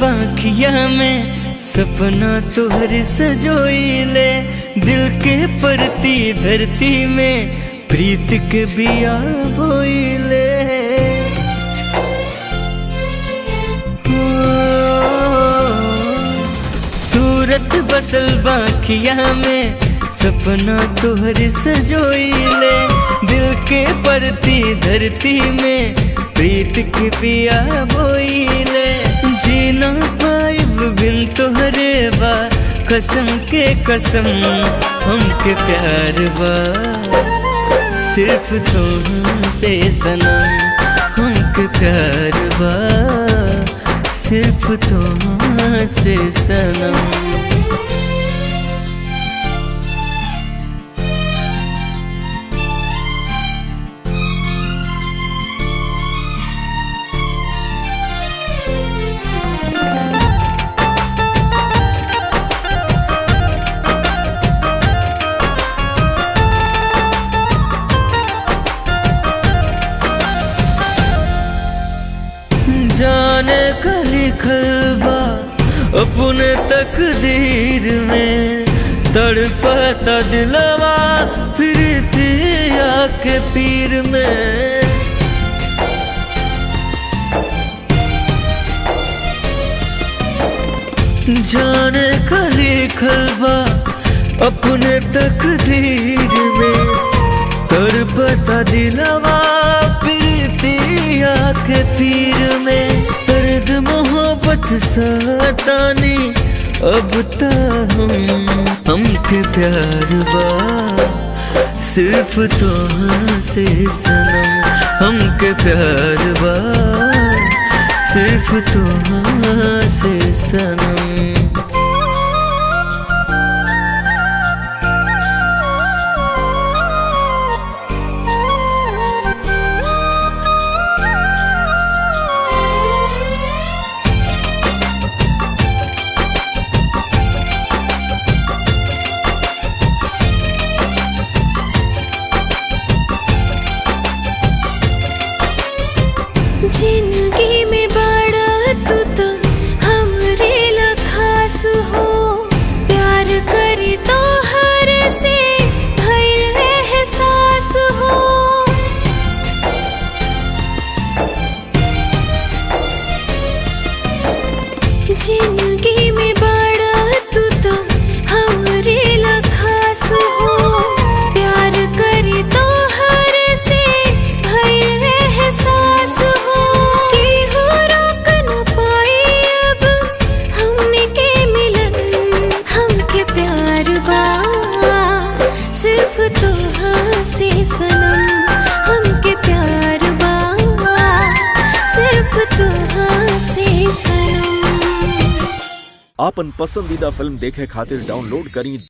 बाखिया में सपना तोहर सजोइले, दिल के परती धरती में प्रीत के बिया बोइले। सूरत बसल बाखिया में सपना तोहर सजोइले, दिल के परती धरती में प्रीत के बिया बोइले। जीना पाइब बिन तोहरे बा कसम के कसम, हमके प्यार बा सिर्फ तुमसे सनम, हमके प्यार बा सिर्फ तुमसे सनम। जाने का लिखल बा अपने तकदीर में, तड़पता दिलवा प्रीतिया के पीर में। जाने का लिखल बा अपने तकदीर में, तड़पता दिलवा प्रीतिया के पीर में। दर्द मोहब्बत सतानी अब ता हमके प्यार बा सिर्फ तुमसे सनम, हमके प्यार बा सिर्फ तुमसे सनम। जिंदगी में बड़ा तू तो हमरे ला खास हो, प्यार करी तो हर से भइल एहसास हो। जिंदगी में बड़ा तू तो हमरे ला खास हो, प्यार करी तो हर से भइल एहसास हो। सिर्फ तुमसे सनम, हमके प्यार बा सिर्फ तुमसे सनम। आपन पसंदीदा फिल्म देखे खातिर डाउनलोड करी